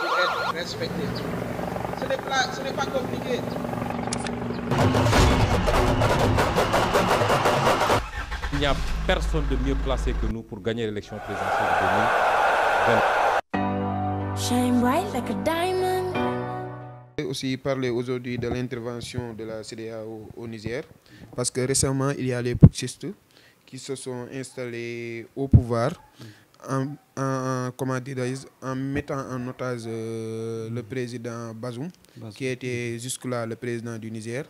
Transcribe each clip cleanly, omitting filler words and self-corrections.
pour être respecté. Ce n'est pas compliqué. Il n'y a personne de mieux placé que nous pour gagner l'élection présidentielle de 2020. Shine bright like a diamond. Aussi parler aujourd'hui de l'intervention de la CEDEAO au Niger, parce que récemment il y a les putschistes qui se sont installés au pouvoir en mettant en otage le président Bazoum, qui était jusque-là le président du Niger.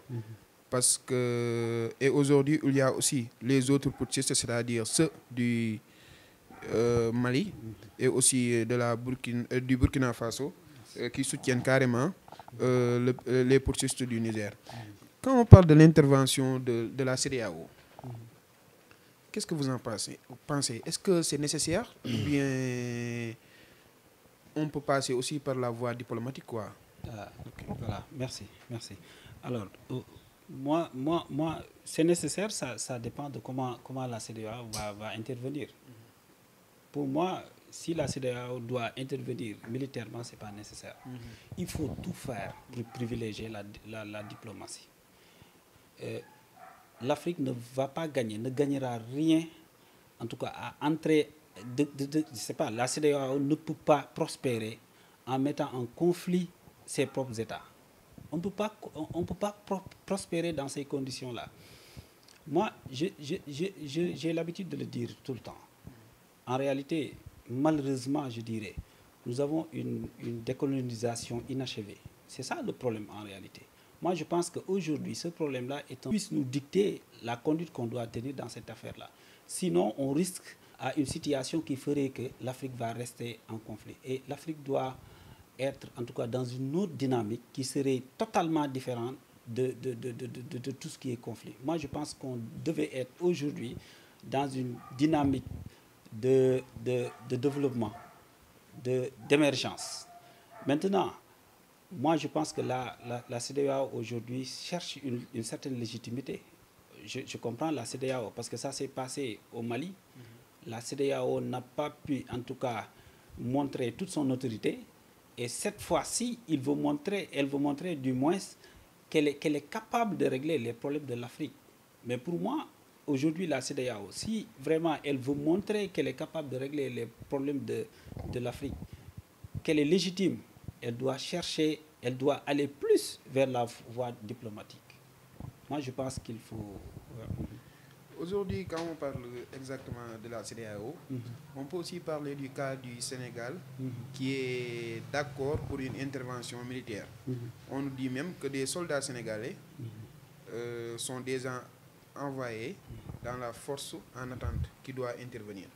Parce que, et aujourd'hui, il y a aussi les autres putschistes, c'est-à-dire ceux du Mali et aussi du Burkina Faso, qui soutiennent carrément les putschistes du Niger. Quand on parle de l'intervention de la CEDEAO, qu'est-ce que vous en pensez? Est-ce que c'est nécessaire ou bien on peut passer aussi par la voie diplomatique, quoi? Okay, voilà, merci. Alors, moi, c'est nécessaire, ça dépend de comment la CEDEAO va intervenir. Pour moi, si la CEDEAO doit intervenir militairement, ce n'est pas nécessaire. Il faut tout faire pour privilégier la diplomatie. L'Afrique ne va pas gagner, ne gagnera rien, en tout cas à entrer, je sais pas, la CEDEAO ne peut pas prospérer en mettant en conflit ses propres États. On ne peut pas prospérer dans ces conditions-là. Moi, j'ai l'habitude de le dire tout le temps. En réalité, malheureusement, je dirais, nous avons une décolonisation inachevée. C'est ça le problème en réalité. Moi, je pense qu'aujourd'hui, ce problème-là puisse nous dicter la conduite qu'on doit tenir dans cette affaire-là. Sinon, on risque à une situation qui ferait que l'Afrique va rester en conflit. Et l'Afrique doit être, en tout cas, dans une autre dynamique qui serait totalement différente de tout ce qui est conflit. Moi, je pense qu'on devait être aujourd'hui dans une dynamique de développement, d'émergence. Maintenant, moi, je pense que la CEDEAO aujourd'hui cherche une certaine légitimité. Je comprends la CEDEAO parce que ça s'est passé au Mali. La CEDEAO n'a pas pu, en tout cas, montrer toute son autorité. Et cette fois-ci, elle veut montrer du moins qu'elle est capable de régler les problèmes de l'Afrique. Mais pour moi, aujourd'hui, la CEDEAO, si vraiment elle veut montrer qu'elle est capable de régler les problèmes de l'Afrique, qu'elle est légitime, elle doit aller plus vers la voie diplomatique. Moi, je pense qu'il faut... Aujourd'hui, quand on parle exactement de la CEDEAO, on peut aussi parler du cas du Sénégal qui est d'accord pour une intervention militaire. On nous dit même que des soldats sénégalais sont déjà envoyés dans la force en attente qui doit intervenir.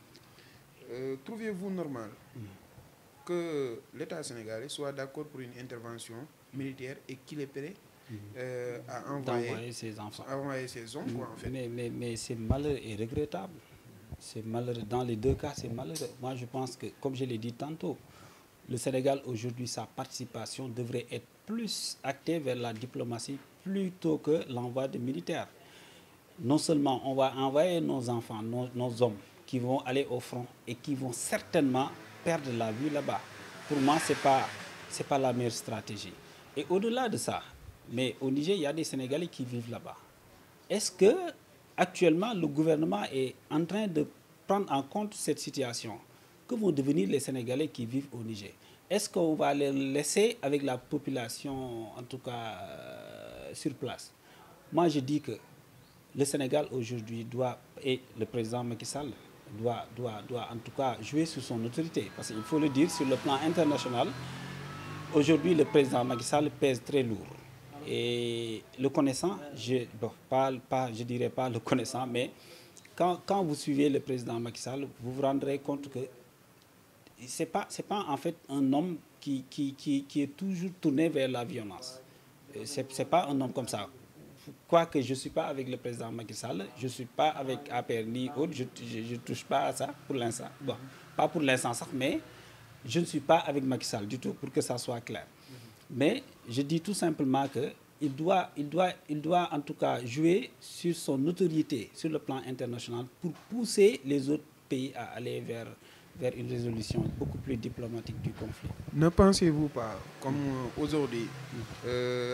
Trouvez-vous normal que l'État sénégalais soit d'accord pour une intervention militaire et qu'il est prêt à envoyer ses enfants, ses hommes, quoi, en fait? Mais c'est malheureux et regrettable. C'est malheureux. Dans les deux cas, c'est malheureux. Moi, je pense que, comme je l'ai dit tantôt, le Sénégal, aujourd'hui, sa participation devrait être plus actée vers la diplomatie plutôt que l'envoi de militaires. Non seulement on va envoyer nos enfants, nos hommes, qui vont aller au front et qui vont certainement perdre la vie là-bas. Pour moi, ce n'est pas la meilleure stratégie. Et au-delà de ça, mais au Niger, il y a des Sénégalais qui vivent là-bas. Est-ce que actuellement le gouvernement est en train de prendre en compte cette situation? Que vont devenir les Sénégalais qui vivent au Niger? Est-ce qu'on va les laisser avec la population, en tout cas sur place? Moi, je dis que le Sénégal aujourd'hui et le président Macky Sall doit en tout cas jouer sur son autorité. Parce qu'il faut le dire, sur le plan international, aujourd'hui le président Macky Sall pèse très lourd. Et le connaissant, je dirais pas le connaissant, mais quand vous suivez le président Macky Sall, vous vous rendrez compte que c'est pas en fait un homme qui est toujours tourné vers la violence. C'est pas un homme comme ça. Quoique je ne suis pas avec le président Macky Sall, je ne suis pas avec APR ni autre, je ne touche pas à ça pour l'instant. Bon, pas pour l'instant, mais je ne suis pas avec Macky Sall du tout, pour que ça soit clair. Mais je dis tout simplement qu'il doit en tout cas jouer sur son autorité sur le plan international pour pousser les autres pays à aller vers une résolution beaucoup plus diplomatique du conflit. Ne pensez-vous pas, comme aujourd'hui,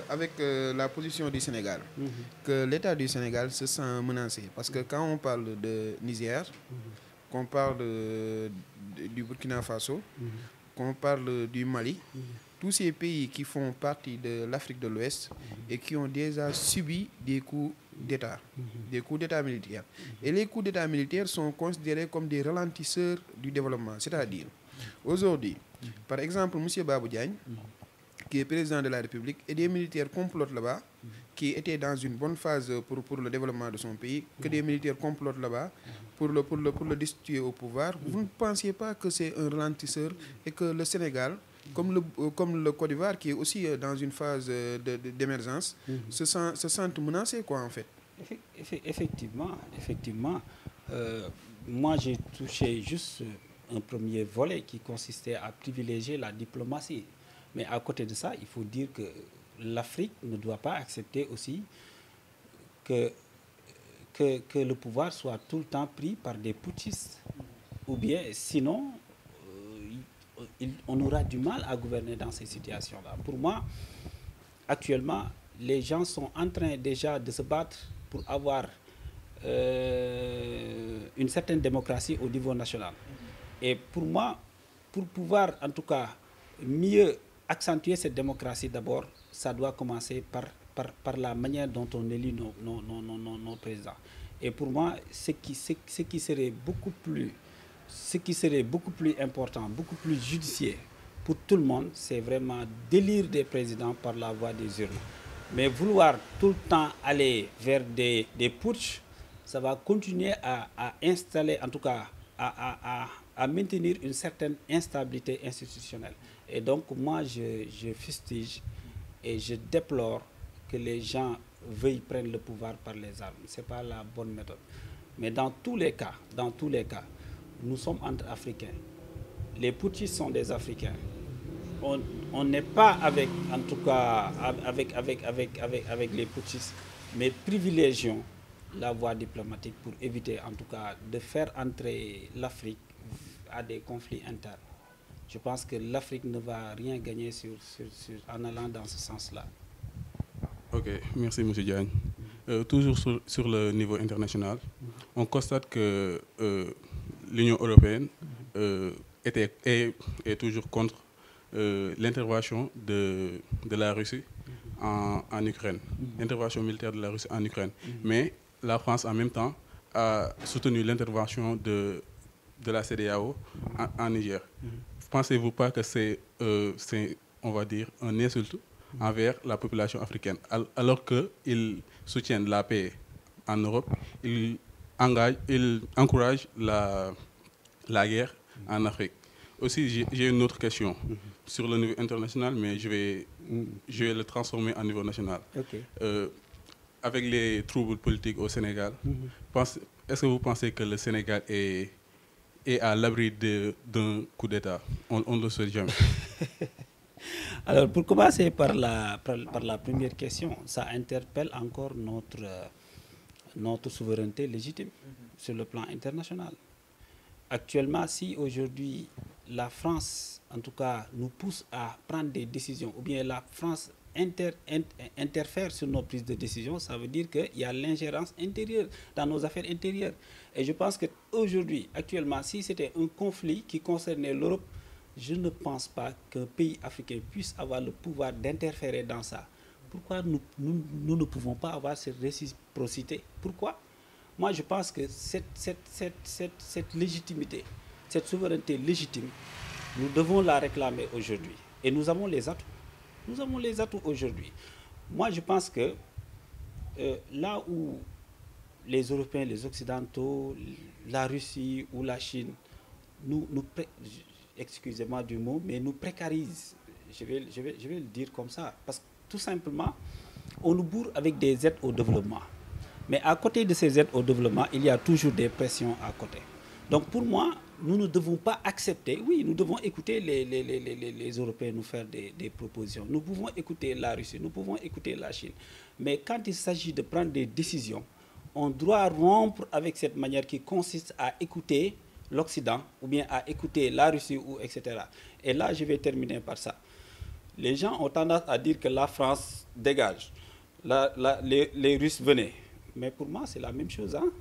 avec la position du Sénégal, que l'État du Sénégal se sent menacé? Parce que quand on parle de Niger, qu'on parle du Burkina Faso, qu'on parle du Mali, tous ces pays qui font partie de l'Afrique de l'Ouest et qui ont déjà subi des coups d'État, des coups d'État militaires. Et les coups d'État militaires sont considérés comme des ralentisseurs du développement. C'est-à-dire, aujourd'hui, par exemple, M. Babou Diagne, qui est président de la République, et des militaires complotent là-bas, qui étaient dans une bonne phase pour le développement de son pays, que des militaires complotent là-bas pour le destituer au pouvoir. Vous ne pensez pas que c'est un ralentisseur et que le Sénégal, comme le Côte d'Ivoire, qui est aussi dans une phase d'émergence, se sentent menacés, quoi, en fait? Effectivement. Moi, j'ai touché juste un premier volet qui consistait à privilégier la diplomatie. Mais à côté de ça, il faut dire que l'Afrique ne doit pas accepter aussi que le pouvoir soit tout le temps pris par des putschistes. Ou bien, sinon, on aura du mal à gouverner dans ces situations-là. Pour moi, actuellement, les gens sont en train déjà de se battre pour avoir une certaine démocratie au niveau national. Et pour moi, pour pouvoir en tout cas mieux accentuer cette démocratie d'abord, ça doit commencer par la manière dont on élit nos présidents. Et pour moi, ce qui serait beaucoup plus important, beaucoup plus judiciaire pour tout le monde, c'est vraiment d'élire des présidents par la voie des urnes. Mais vouloir tout le temps aller vers des putschs, ça va continuer à installer, en tout cas, à maintenir une certaine instabilité institutionnelle. Et donc, moi, je fustige et je déplore que les gens veuillent prendre le pouvoir par les armes. Ce n'est pas la bonne méthode. Mais dans tous les cas, nous sommes entre Africains. Les putschistes sont des Africains. On n'est pas avec, en tout cas, avec les putschistes, mais privilégions la voie diplomatique pour éviter, en tout cas, de faire entrer l'Afrique à des conflits internes. Je pense que l'Afrique ne va rien gagner en allant dans ce sens-là. Ok, merci M. Diagne. Toujours sur le niveau international, on constate que l'Union européenne est toujours contre l'intervention de la Russie en Ukraine, l'intervention militaire de la Russie en Ukraine. Mais la France, en même temps, a soutenu l'intervention de la CEDEAO en Niger. Pensez-vous pas que c'est, on va dire, un insulte envers la population africaine? Alors qu'ils soutiennent la paix en Europe, ils encouragent la guerre en Afrique. Aussi, j'ai une autre question sur le niveau international, mais je vais le transformer en niveau national. Okay. Avec les troubles politiques au Sénégal, est-ce que vous pensez que le Sénégal est à l'abri d'un coup d'État? On ne le souhaite jamais. Alors, pour commencer par la première question, ça interpelle encore notre souveraineté légitime sur le plan international. Actuellement, si aujourd'hui la France, en tout cas, nous pousse à prendre des décisions, ou bien la France interfère sur nos prises de décision, ça veut dire qu'il y a l'ingérence intérieure dans nos affaires intérieures. Et je pense qu'aujourd'hui, actuellement, si c'était un conflit qui concernait l'Europe, je ne pense pas qu'un pays africain puisse avoir le pouvoir d'interférer dans ça. Pourquoi nous ne pouvons pas avoir cette réciprocité? Pourquoi? Moi, je pense que cette légitimité, cette souveraineté légitime, nous devons la réclamer aujourd'hui. Et nous avons les atouts. Nous avons les atouts aujourd'hui. Moi, je pense que là où les Européens, les Occidentaux, la Russie ou la Chine, excusez-moi du mot, mais nous précarisent. Je vais le dire comme ça. Parce que tout simplement, on nous bourre avec des aides au développement. Mais à côté de ces aides au développement, il y a toujours des pressions à côté. Donc pour moi, nous ne devons pas accepter, oui, nous devons écouter les Européens nous faire des propositions. Nous pouvons écouter la Russie, nous pouvons écouter la Chine. Mais quand il s'agit de prendre des décisions, on doit rompre avec cette manière qui consiste à écouter l'Occident ou bien à écouter la Russie, ou etc. Et là, je vais terminer par ça. Les gens ont tendance à dire que la France dégage, les Russes venaient. Mais pour moi, c'est la même chose. Hein?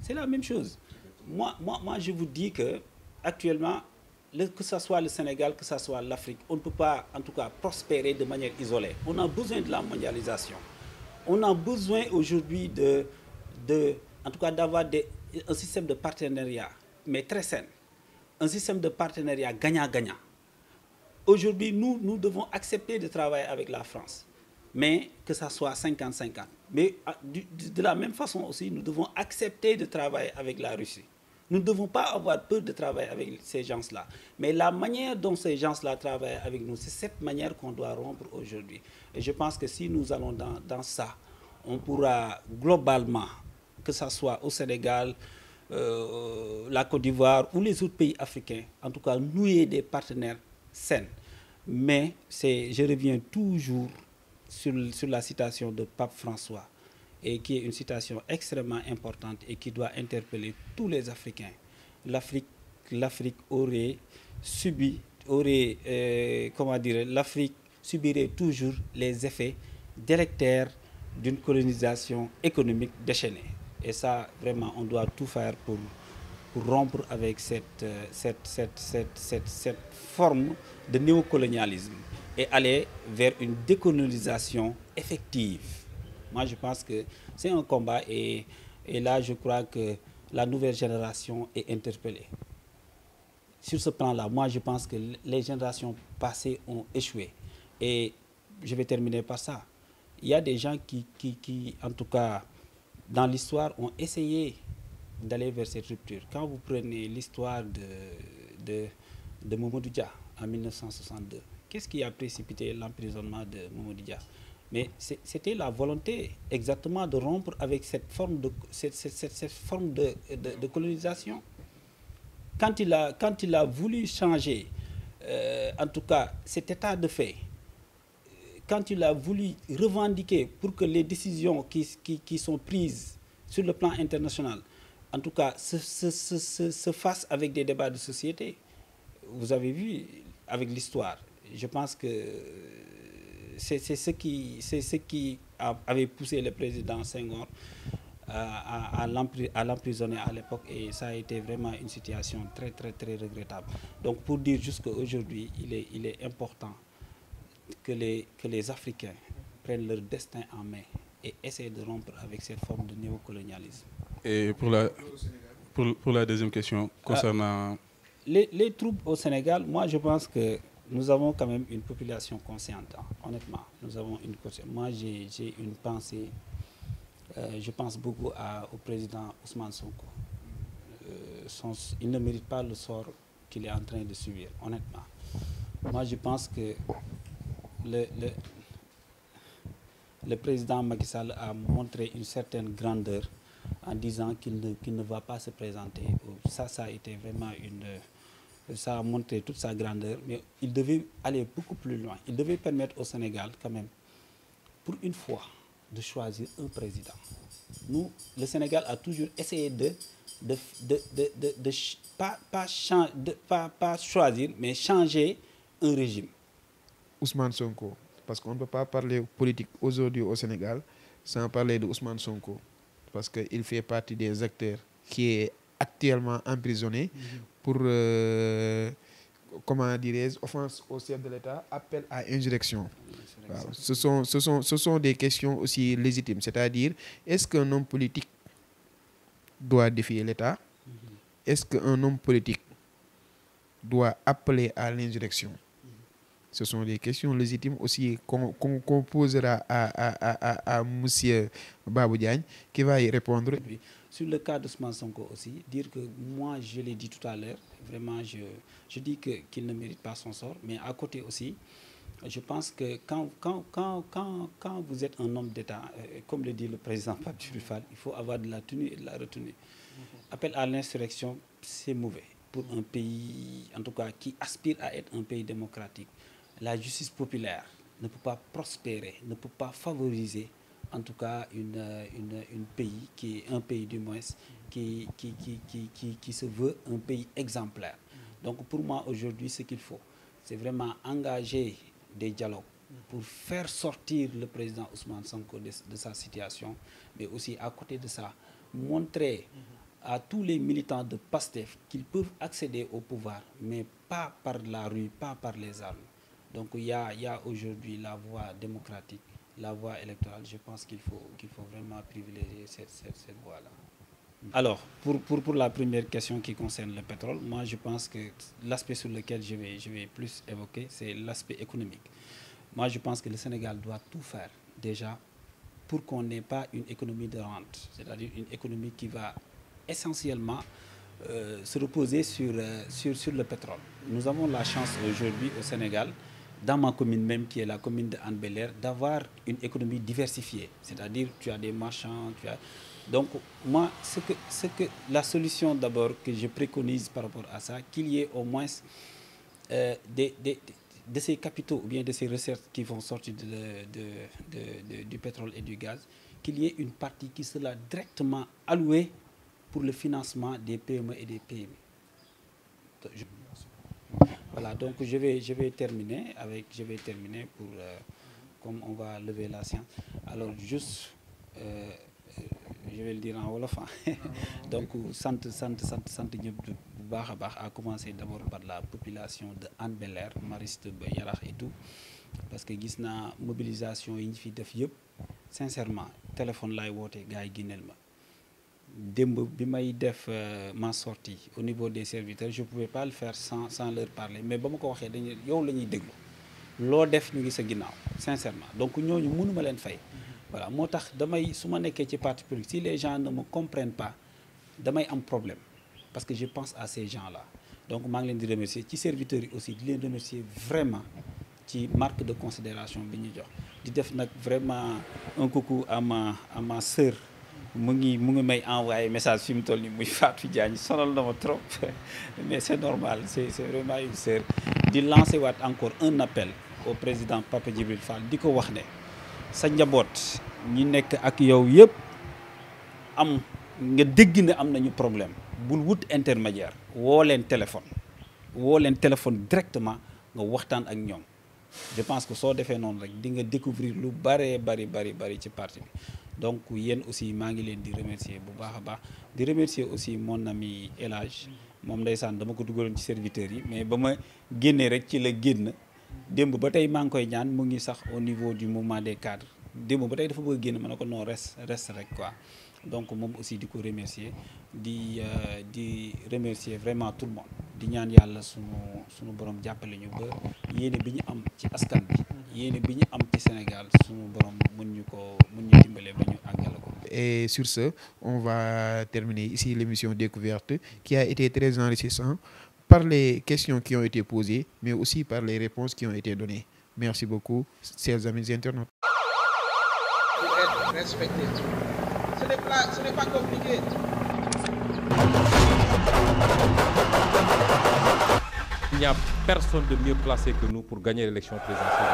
C'est la même chose. Moi, je vous dis que actuellement, que ce soit le Sénégal, que ce soit l'Afrique, on ne peut pas, en tout cas, prospérer de manière isolée. On a besoin de la mondialisation. On a besoin aujourd'hui en tout cas, d'avoir un système de partenariat, mais très sain. Un système de partenariat gagnant-gagnant. Aujourd'hui, nous devons accepter de travailler avec la France, mais que ça soit 50-50. Mais de la même façon aussi, nous devons accepter de travailler avec la Russie. Nous ne devons pas avoir peur de travailler avec ces gens-là. Mais la manière dont ces gens-là travaillent avec nous, c'est cette manière qu'on doit rompre aujourd'hui. Et je pense que si nous allons dans ça, on pourra globalement, que ce soit au Sénégal, la Côte d'Ivoire ou les autres pays africains, en tout cas, nouer des partenaires sains. Mais je reviens toujours sur la citation de Pape François, et qui est une citation extrêmement importante et qui doit interpeller tous les Africains. L'Afrique l'Afrique subirait toujours les effets délétères d'une colonisation économique déchaînée. Et ça, vraiment, on doit tout faire pour rompre avec cette forme de néocolonialisme et aller vers une décolonisation effective. Moi, je pense que c'est un combat et là, je crois que la nouvelle génération est interpellée. Sur ce plan-là, moi, je pense que les générations passées ont échoué. Et je vais terminer par ça. Il y a des gens qui en tout cas, dans l'histoire, ont essayé d'aller vers cette rupture. Quand vous prenez l'histoire de Mamadou Dia en 1962, qu'est-ce qui a précipité l'emprisonnement de Mamadou Dia? Mais c'était la volonté exactement de rompre avec cette forme de colonisation. Quand il a voulu changer, en tout cas, cet état de fait, quand il a voulu revendiquer pour que les décisions qui sont prises sur le plan international, en tout cas, se fassent avec des débats de société. Vous avez vu avec l'histoire. Je pense que c'est ce qui avait poussé le président Senghor à l'emprisonner à l'époque, et ça a été vraiment une situation très, très, très regrettable. Donc, pour dire juste qu'aujourd'hui, il est important que les Africains prennent leur destin en main et essaient de rompre avec cette forme de néocolonialisme. Et pour la deuxième question, concernant... Les troubles au Sénégal, moi je pense que nous avons quand même une population consciente, hein, honnêtement. Moi j'ai une pensée, je pense beaucoup au président Ousmane Sonko. Il ne mérite pas le sort qu'il est en train de subir, honnêtement. Moi je pense que le président Macky Sall a montré une certaine grandeur en disant qu'il ne va pas se présenter. Ça a été vraiment ça a montré toute sa grandeur, mais il devait aller beaucoup plus loin. Il devait permettre au Sénégal, quand même, pour une fois, de choisir un président. Nous, le Sénégal a toujours essayé pas choisir, mais changer un régime. Ousmane Sonko, parce qu'on ne peut pas parler politique aujourd'hui au Sénégal sans parler de Ousmane Sonko, parce qu'il fait partie des acteurs qui est actuellement emprisonné pour, comment dirais-je, offense au chef de l'État, appel à insurrection. Wow. Ce sont des questions aussi légitimes, c'est-à-dire, est-ce qu'un homme politique doit défier l'État? Est-ce qu'un homme politique doit appeler à l'insurrection? Ce sont des questions légitimes aussi qu'on posera à M. Babou Diagne, qui va y répondre. Sur le cas d'Ousmane Sonko aussi, dire que moi, je l'ai dit tout à l'heure, vraiment, je dis qu'il ne mérite pas son sort, mais à côté aussi, je pense que quand vous êtes un homme d'État, comme le dit le président Pape Djibril Fall, il faut avoir de la tenue et de la retenue. Appel à l'insurrection, c'est mauvais pour un pays, en tout cas, qui aspire à être un pays démocratique. La justice populaire ne peut pas prospérer, ne peut pas favoriser, en tout cas, un pays qui est un pays du moins, qui se veut un pays exemplaire. Donc pour moi aujourd'hui ce qu'il faut, c'est vraiment engager des dialogues pour faire sortir le président Ousmane Sonko de sa situation, mais aussi à côté de ça, montrer à tous les militants de PASTEF qu'ils peuvent accéder au pouvoir, mais pas par la rue, pas par les armes. Donc il y a aujourd'hui la voie démocratique, la voie électorale. Je pense qu'il faut vraiment privilégier cette voie-là. Alors, pour la première question qui concerne le pétrole, moi je pense que l'aspect sur lequel je vais plus évoquer, c'est l'aspect économique. Moi je pense que le Sénégal doit tout faire déjà pour qu'on n'ait pas une économie de rente, c'est-à-dire une économie qui va essentiellement se reposer sur le pétrole. Nous avons la chance aujourd'hui au Sénégal, dans ma commune même, qui est la commune de Hann Bel-Air, d'avoir une économie diversifiée. C'est-à-dire tu as des marchands, Donc moi, la solution d'abord que je préconise par rapport à ça, qu'il y ait au moins de ces capitaux ou bien de ces recettes qui vont sortir du pétrole et du gaz, qu'il y ait une partie qui sera directement allouée pour le financement des PME et des PMI. Voilà, donc je vais terminer pour, comme on va lever la séance. Alors juste, je vais le dire en wolof. Donc sant ñëpp bu baax a baax, à commencer d'abord par la population de Hann Bel-Air, Mariste ba Yarax et tout, parce que gis naa mobilisation yi ñu fi def yëpp, sincèrement téléphone laay woote gars yi génneel ma. Démb bi may def ma sortie au niveau des serviteurs, je pouvais pas le faire sans leur parler, mais ba ma ko waxee dañu yow la ñuy déglu loo def ñu ngi sa ginnaaw, sincèrement. Donc ñooñu mënuma leen fay. Voilà, moo tax damay su ma nekkee ci parti politique, si les gens ne me comprennent pas, damay am problème, parce que je pense à ces gens-là. Donc maa ngi leen di remercier ci serviteurs yi aussi, di leen remercier vraiment ci marque de considération bi ñu jox. Di def nag vraiment un coucou à ma sœur. mu ngi may envoyé message fi mu toll nii muy Fatou Diagne, sonal na ma trop mais c'est normal, c'est vraiment une sœur. Di lancer waat encore un appel au président Papa Djibril Fall, di ko wax ne sa njaboot ñi nekk ak yow yëpp am nga dégg ne am nañu problème, bul wut intermédiaire, woo leen téléphone directement nga waxtaan ak ñoom. Je pense que soo defee noonu rek di nga découvrir lu bari ci parti bi. Donc yéen aussi maa ngi leen di remercier bu baax a baax, di remercier aussi mon ami El Hadj, moom ndeysaan dama ko dugaloon ci serviteurs yi, mais ba ma génnee rek ci la génn. Démb ba tey maa ngi koy ñaan, mu ngi sax au niveau du mouvement des cadres, démb ba tey dafa bëgg génn, ma ne ko non reste rek quoi. Donc moom aussi di ko remercier, di remercier vraiment tout le monde, di ñaan yàlla sunu borom jàppale ñu ba yéene bi ñu am ci askan bi, yéene bi ñu am ci Sénégal, sunu borom mën ñu dimbale ba ñu àggale ko. Et sur ce, on va terminer ici l'émission Découverte, qui a été très enrichissante par les questions qui ont été posées, mais aussi par les réponses qui ont été données. Merci beaucoup, chers amis internautes. Pour être respecté. Ce n'est pas compliqué. Il n'y a personne de mieux placé que nous pour gagner l'élection présidentielle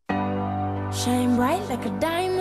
de 2020. Shine bright like a diamond.